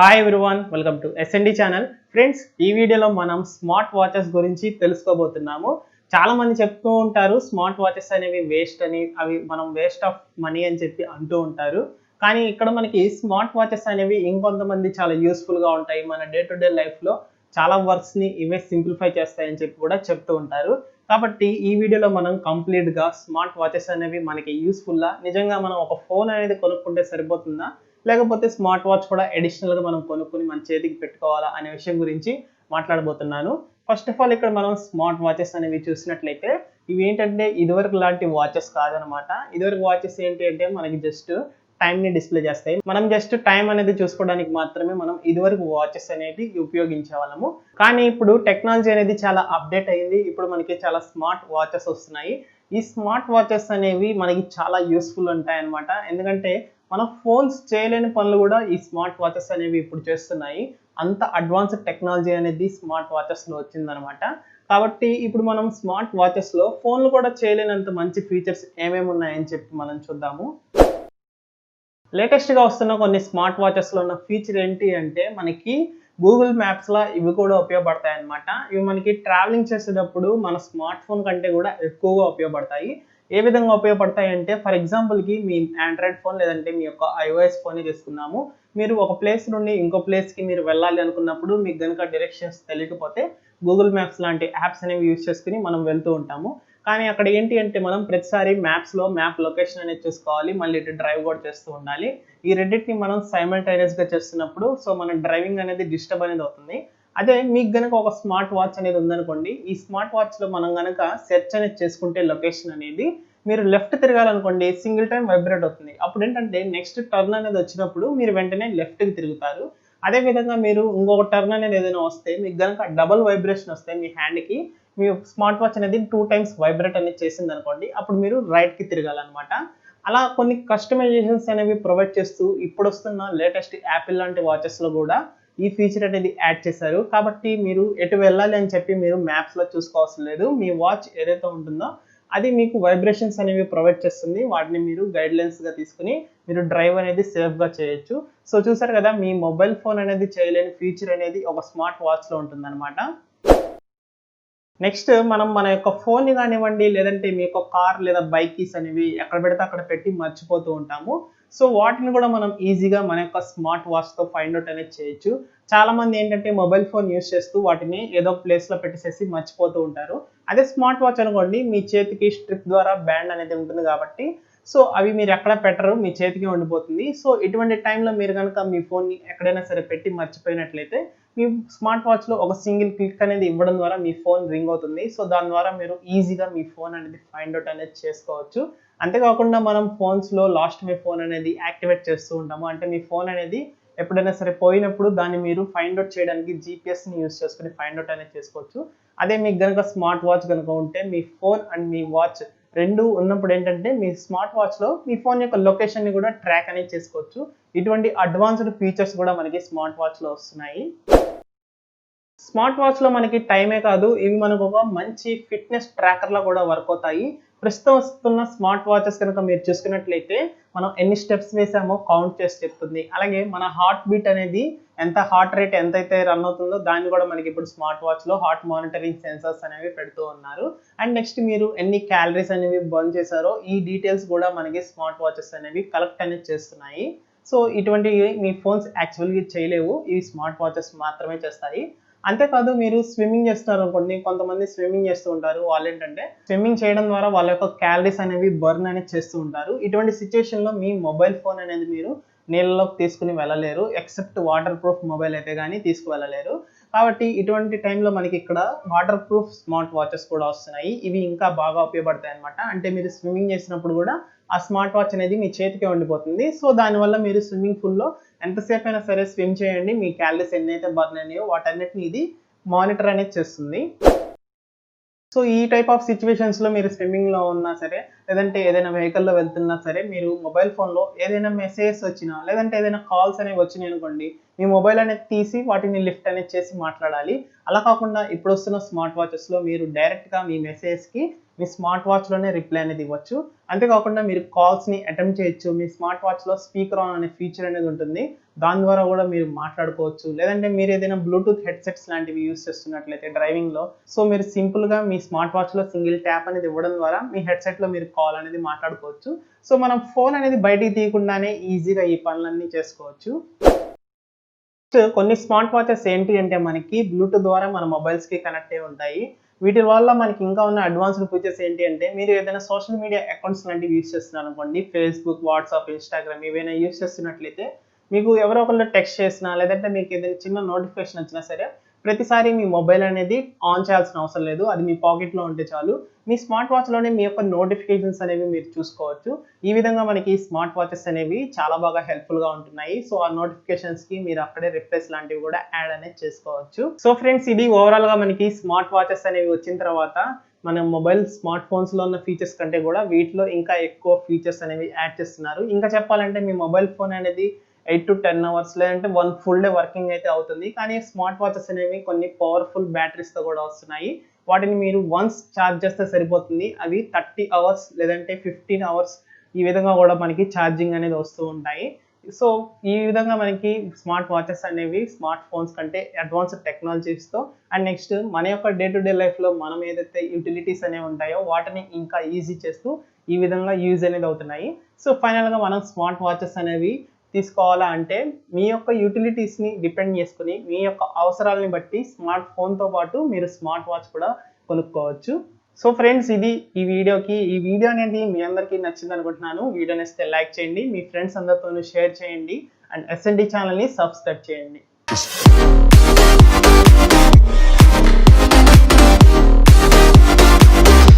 Hi everyone, welcome to SND channel. Friends, ఈ వీడియోలో మనం స్మార్ట్ వాచెస్ గురించి తెలుసుకోబోతున్నాము. చాలా మంది చెప్తూ ఉంటారు స్మార్ట్ వాచెస్ అనేవి వేస్ట్ అని, అవి మనం వేస్ట్ ఆఫ్ మనీ అని చెప్పి అంటూ ఉంటారు. కానీ ఇక్కడ మనకి స్మార్ట్ వాచెస్ అనేవి ఇంకొంతమంది చాలా యూస్ఫుల్గా ఉంటాయి, మన డే టు డే లైఫ్లో చాలా వర్క్స్ని ఇవే సింప్లిఫై చేస్తాయని చెప్పి కూడా చెప్తూ ఉంటారు. కాబట్టి ఈ వీడియోలో మనం కంప్లీట్గా స్మార్ట్ వాచెస్ అనేవి మనకి యూస్ఫుల్లా, నిజంగా మనం ఒక ఫోన్ అనేది కొనుక్కుంటే సరిపోతుందా, లేకపోతే స్మార్ట్ వాచ్ కూడా అడిషనల్గా మనం కొనుక్కొని మన చేతికి పెట్టుకోవాలా అనే విషయం గురించి మాట్లాడబోతున్నాను. ఫస్ట్ ఆఫ్ ఆల్, ఇక్కడ మనం స్మార్ట్ వాచెస్ అనేవి చూసినట్లయితే ఇవి ఏంటంటే ఇదివరకు లాంటి వాచెస్ కాదనమాట. ఇదివరకు వాచెస్ ఏంటి అంటే మనకి జస్ట్ టైంని డిస్ప్లే చేస్తాయి. మనం జస్ట్ టైం అనేది చూసుకోవడానికి మాత్రమే మనం ఇదివరకు వాచెస్ అనేది ఉపయోగించే వాళ్ళము. కానీ ఇప్పుడు టెక్నాలజీ అనేది చాలా అప్డేట్ అయింది. ఇప్పుడు మనకి చాలా స్మార్ట్ వాచెస్ వస్తున్నాయి. ఈ స్మార్ట్ వాచెస్ అనేవి మనకి చాలా యూస్ఫుల్ ఉంటాయి అన్నమాట. ఎందుకంటే మన ఫోన్స్ చేయలేని పనులు కూడా ఈ స్మార్ట్ వాచెస్ అనేవి ఇప్పుడు చేస్తున్నాయి. అంత అడ్వాన్స్డ్ టెక్నాలజీ అనేది స్మార్ట్ వాచెస్లో వచ్చిందనమాట. కాబట్టి ఇప్పుడు మనం స్మార్ట్ వాచెస్లో ఫోన్లు కూడా చేయలేనంత మంచి ఫీచర్స్ ఏమేమి ఉన్నాయని చెప్పి మనం చూద్దాము. లేటెస్ట్గా వస్తున్న కొన్ని స్మార్ట్ వాచెస్లో ఉన్న ఫీచర్ ఏంటి అంటే మనకి గూగుల్ మ్యాప్స్లో ఇవి కూడా ఉపయోగపడతాయి అన్నమాట. ఇవి మనకి ట్రావెలింగ్ చేసేటప్పుడు మన స్మార్ట్ ఫోన్ కంటే కూడా ఎక్కువగా ఉపయోగపడతాయి. ఏ విధంగా ఉపయోగపడతాయి అంటే, ఫర్ ఎగ్జాంపుల్కి మీ ఆండ్రాయిడ్ ఫోన్ లేదంటే మీ యొక్క iOS ఫోన్ తీసుకుందాము. మీరు ఒక ప్లేస్ నుండి ఇంకో ప్లేస్కి మీరు వెళ్ళాలి అనుకున్నప్పుడు మీకు కనుక డైరెక్షన్స్ తెలియకపోతే గూగుల్ మ్యాప్స్ లాంటి యాప్స్ అనేవి యూజ్ చేసుకుని మనం వెళ్తూ ఉంటాము. కానీ అక్కడ ఏంటి అంటే మనం ప్రతిసారి మ్యాప్స్లో మ్యాప్ లొకేషన్ అనేది చూసుకోవాలి, మళ్ళీ ఇటు డ్రైవ్ కూడా చేస్తూ ఉండాలి. ఈ రెండింటిని మనం సైమల్టైనియస్గా చేస్తున్నప్పుడు మన డ్రైవింగ్ అనేది డిస్టర్బ్ అనేది అవుతుంది. అదే మీకు గనక ఒక స్మార్ట్ వాచ్ అనేది ఉందనుకోండి, ఈ స్మార్ట్ వాచ్లో మనం గనక సెర్చ్ అనేది చేసుకుంటే లొకేషన్ అనేది, మీరు లెఫ్ట్ తిరగాలనుకోండి సింగిల్ టైం వైబ్రేట్ అవుతుంది. అప్పుడు ఏంటంటే నెక్స్ట్ టర్న్ అనేది వచ్చినప్పుడు మీరు వెంటనే లెఫ్ట్కి తిరుగుతారు. అదేవిధంగా మీరు ఇంకొక టర్న్ అనేది ఏదైనా వస్తే మీకు గనక డబుల్ వైబ్రేషన్ వస్తే మీ హ్యాండ్కి, మీ స్మార్ట్ వాచ్ అనేది 2 టైమ్స్ వైబ్రేట్ అనేది చేసింది అనుకోండి, అప్పుడు మీరు రైట్కి తిరగాలన్నమాట. అలా కొన్ని కస్టమైజేషన్స్ అనేవి ప్రొవైడ్ చేస్తూ ఇప్పుడు వస్తున్న లేటెస్ట్ యాపిల్ లాంటి వాచెస్లో కూడా ఈ ఫీచర్ అనేది యాడ్ చేశారు. కాబట్టి మీరు ఎటు వెళ్ళాలి అని చెప్పి మీరు మ్యాప్స్లో చూసుకోవాల్సిన లేదు. మీ వాచ్ ఏదైతే ఉంటుందో అది మీకు వైబ్రేషన్స్ అనేవి ప్రొవైడ్ చేస్తుంది. వాటిని మీరు గైడ్లైన్స్గా తీసుకుని మీరు డ్రైవ్ అనేది సేఫ్గా చేయొచ్చు. సో చూసారు కదా, మీ మొబైల్ ఫోన్ అనేది చేయలేని ఫీచర్ అనేది ఒక స్మార్ట్ వాచ్లో ఉంటుందన్నమాట. నెక్స్ట్ మనం మన యొక్క ఫోన్ని కానివ్వండి, లేదంటే మీ యొక్క కార్ లేదా బైక్ కీస్ అనేవి ఎక్కడ పెడితే అక్కడ పెట్టి మర్చిపోతూ ఉంటాము. సో వాటిని కూడా మనం ఈజీగా మన యొక్క స్మార్ట్ వాచ్తో ఫైండ్ అవుట్ అనేది చేయొచ్చు. చాలా మంది ఏంటంటే మొబైల్ ఫోన్ యూస్ చేస్తూ వాటిని ఏదో ప్లేస్లో పెట్టేసేసి మర్చిపోతూ ఉంటారు. అదే స్మార్ట్ వాచ్ అనుకోండి, మీ చేతికి స్ట్రిప్ ద్వారా బ్యాండ్ అనేది ఉంటుంది కాబట్టి సో అవి మీరు ఎక్కడ పెట్టరు, మీ చేతికి ఉండిపోతుంది. సో ఇటువంటి టైంలో మీరు కనుక మీ ఫోన్ని ఎక్కడైనా సరే పెట్టి మర్చిపోయినట్లయితే మీ స్మార్ట్ వాచ్లో ఒక సింగిల్ క్లిక్ అనేది ఇవ్వడం ద్వారా మీ ఫోన్ రింగ్ అవుతుంది. సో దాని ద్వారా మీరు ఈజీగా మీ ఫోన్ అనేది ఫైండ్ అవుట్ అనేది చేసుకోవచ్చు. అంతేకాకుండా మనం ఫోన్స్లో లాస్ట్ మై ఫోన్ అనేది యాక్టివేట్ చేస్తూ ఉంటాము. అంటే మీ ఫోన్ అనేది ఎప్పుడైనా సరే పోయినప్పుడు దాన్ని మీరు ఫైండ్ అవుట్ చేయడానికి జీపీఎస్ని యూస్ చేసుకుని ఫైండ్ అవుట్ అనేది చేసుకోవచ్చు. అదే మీకు కనుక స్మార్ట్ వాచ్ కనుక ఉంటే మీ ఫోన్ అండ్ మీ వాచ్ రెండు ఉన్నప్పుడు ఏంటంటే మీ స్మార్ట్ వాచ్లో మీ ఫోన్ యొక్క లొకేషన్ని కూడా ట్రాక్ అనేది చేసుకోవచ్చు. ఇటువంటి అడ్వాన్స్డ్ ఫీచర్స్ కూడా మనకి స్మార్ట్ వాచ్లో వస్తున్నాయి. స్మార్ట్ వాచ్లో మనకి టైమే కాదు, ఇవి మనకు ఒక మంచి ఫిట్నెస్ ట్రాకర్లా కూడా వర్క్ అవుతాయి. ప్రస్తుతం వస్తున్న స్మార్ట్ వాచెస్ కనుక మీరు చూసుకున్నట్లయితే మనం ఎన్ని స్టెప్స్ వేసామో కౌంట్ చేసి చెప్తుంది. అలాగే మన హార్ట్ బీట్ అనేది ఎంత, హార్ట్ రేట్ ఎంతైతే రన్ అవుతుందో దాన్ని కూడా మనకి ఇప్పుడు స్మార్ట్ వాచ్లో హార్ట్ మానిటరింగ్ సెన్సర్స్ అనేవి పెడుతూ ఉన్నారు. అండ్ నెక్స్ట్ మీరు ఎన్ని క్యాలరీస్ అనేవి బర్న్ చేశారో ఈ డీటెయిల్స్ కూడా మనకి స్మార్ట్ వాచెస్ అనేవి కలెక్ట్ అనేది చేస్తున్నాయి. సో ఇటువంటివి మీ ఫోన్స్ యాక్చువల్గా చేయలేవు, ఇవి స్మార్ట్ వాచెస్ మాత్రమే చేస్తాయి. అంతేకాదు, మీరు స్విమ్మింగ్ చేస్తున్నారు అనుకోండి, కొంతమంది స్విమ్మింగ్ చేస్తూ ఉంటారు. వాళ్ళు ఏంటంటే స్విమ్మింగ్ చేయడం ద్వారా వాళ్ళ యొక్క క్యాలరీస్ అనేవి బర్న్ అనేది చేస్తూ ఉంటారు. ఇటువంటి సిచ్యువేషన్లో మీ మొబైల్ ఫోన్ అనేది మీరు నీళ్ళలోకి తీసుకుని వెళ్ళలేరు, ఎక్సెప్ట్ వాటర్ ప్రూఫ్ మొబైల్ అయితే కానీ తీసుకువెళ్ళలేరు. కాబట్టి ఇటువంటి టైంలో మనకి ఇక్కడ వాటర్ ప్రూఫ్ స్మార్ట్ వాచెస్ కూడా వస్తున్నాయి. ఇవి ఇంకా బాగా ఉపయోగపడతాయి అనమాట. అంటే మీరు స్విమ్మింగ్ చేసినప్పుడు కూడా ఆ స్మార్ట్ వాచ్ అనేది మీ చేతికే ఉండిపోతుంది. సో దానివల్ల మీరు స్విమ్మింగ్ పూల్లో ఎంతసేపు అయినా సరే స్విమ్ చేయండి, మీ క్యాలరీస్ ఎన్నైతే బర్న్ అయినాయో వాటన్నిటిని ఇది మానిటర్ అనేది చేస్తుంది. సో ఈ టైప్ ఆఫ్ సిచ్యువేషన్స్లో మీరు స్విమ్మింగ్లో ఉన్నా సరే, లేదంటే ఏదైనా వెహికల్లో వెళ్తున్నా సరే, మీరు మొబైల్ ఫోన్లో ఏదైనా మెసేజెస్ వచ్చినా లేదంటే ఏదైనా కాల్స్ అనేవి వచ్చినాయి అనుకోండి, మీ మొబైల్ అనేది తీసి వాటిని లిఫ్ట్ అనేది చేసి మాట్లాడాలి. అలా కాకుండా ఇప్పుడు వస్తున్న స్మార్ట్ వాచెస్లో మీరు డైరెక్ట్గా మీ మెసేజ్కి మీ స్మార్ట్ వాచ్లోనే రిప్లై అనేది ఇవ్వచ్చు. అంతేకాకుండా మీరు కాల్స్ని అటెంప్ట్ చేయొచ్చు. మీ స్మార్ట్ వాచ్లో స్పీకర్ ఆన్ అనే ఫీచర్ అనేది ఉంటుంది. దాని ద్వారా కూడా మీరు మాట్లాడుకోవచ్చు. లేదంటే మీరు ఏదైనా బ్లూటూత్ హెడ్సెట్స్ లాంటివి యూస్ చేస్తున్నట్లయితే డ్రైవింగ్లో, సో మీరు సింపుల్గా మీ స్మార్ట్ వాచ్లో సింగిల్ ట్యాప్ అనేది ఇవ్వడం ద్వారా మీ హెడ్సెట్లో మీరు కాల్ అనేది మాట్లాడుకోవచ్చు. సో మనం ఫోన్ అనేది బయటికి తీయకుండానే ఈజీగా ఈ పనులన్నీ చేసుకోవచ్చు. కొన్ని స్మార్ట్ వాచెస్ ఏంటి అంటే మనకి బ్లూటూత్ ద్వారా మన మొబైల్స్కి కనెక్ట్ అయి ఉంటాయి. వీటి వల్ల మనకి ఇంకా ఉన్న అడ్వాన్స్డ్ ఫీచర్స్ ఏంటి అంటే మీరు ఏదైనా సోషల్ మీడియా అకౌంట్స్ లాంటివి యూస్ చేస్తున్నారు అనుకోండి, ఫేస్బుక్, వాట్సాప్, ఇన్స్టాగ్రామ్ ఏవైనా యూస్ చేస్తున్నట్లయితే మీకు ఎవరో ఒకళ్ళు టెక్స్ట్ చేసినా లేదంటే మీకు ఏదైనా చిన్న నోటిఫికేషన్ వచ్చినా సరే ప్రతిసారి మీ మొబైల్ అనేది ఆన్ చేయాల్సిన అవసరం లేదు. అది మీ పాకెట్లో ఉంటే చాలు. మీ స్మార్ట్ వాచ్లోనే మీ యొక్క నోటిఫికేషన్స్ అనేవి మీరు చూసుకోవచ్చు. ఈ విధంగా మనకి స్మార్ట్ వాచెస్ అనేవి చాలా బాగా హెల్ప్ఫుల్గా ఉంటున్నాయి. సో ఆ నోటిఫికేషన్స్కి మీరు అక్కడే రిప్లైస్ లాంటివి కూడా యాడ్ అనేది చేసుకోవచ్చు. సో ఫ్రెండ్స్, ఇది ఓవరాల్గా మనకి స్మార్ట్ వాచెస్ అనేవి వచ్చిన తర్వాత మన మొబైల్ స్మార్ట్ ఫోన్స్లో ఉన్న ఫీచర్స్ కంటే కూడా వీటిలో ఇంకా ఎక్కువ ఫీచర్స్ అనేవి యాడ్ చేస్తున్నారు. ఇంకా చెప్పాలంటే మీ మొబైల్ ఫోన్ అనేది 8 to 10 అవర్స్ లేదంటే 1 full డే వర్కింగ్ అయితే అవుతుంది. కానీ స్మార్ట్ వాచెస్ అనేవి కొన్ని పవర్ఫుల్ బ్యాటరీస్తో కూడా వస్తున్నాయి. వాటిని మీరు వన్స్ ఛార్జ్ చేస్తే సరిపోతుంది. అవి 30 అవర్స్ లేదంటే 15 అవర్స్ ఈ విధంగా కూడా మనకి ఛార్జింగ్ అనేది వస్తూ ఉంటాయి. సో ఈ విధంగా మనకి స్మార్ట్ వాచెస్ అనేవి స్మార్ట్ ఫోన్స్ కంటే అడ్వాన్స్డ్ టెక్నాలజీస్తో అండ్ నెక్స్ట్ మన యొక్క డే టు డే లైఫ్లో మనం ఏదైతే యూటిలిటీస్ అనేవి ఉంటాయో వాటిని ఇంకా ఈజీ చేస్తూ ఈ విధంగా యూజ్ అనేది అవుతున్నాయి. సో ఫైనల్గా మనం స్మార్ట్ వాచెస్ అనేవి తీసుకోవాలా అంటే మీ యొక్క యూటిలిటీస్ని డిపెండ్ చేసుకుని మీ యొక్క అవసరాలని బట్టి స్మార్ట్ ఫోన్తో పాటు మీరు స్మార్ట్ వాచ్ కూడా కొనుక్కోవచ్చు. సో ఫ్రెండ్స్, ఇది ఈ వీడియో అనేది మీ అందరికీ నచ్చింది అనుకుంటున్నాను. వీడియో నచ్చితే లైక్ చేయండి, మీ ఫ్రెండ్స్ అందరితోనూ షేర్ చేయండి అండ్ SND ఛానల్ని సబ్స్క్రైబ్ చేయండి.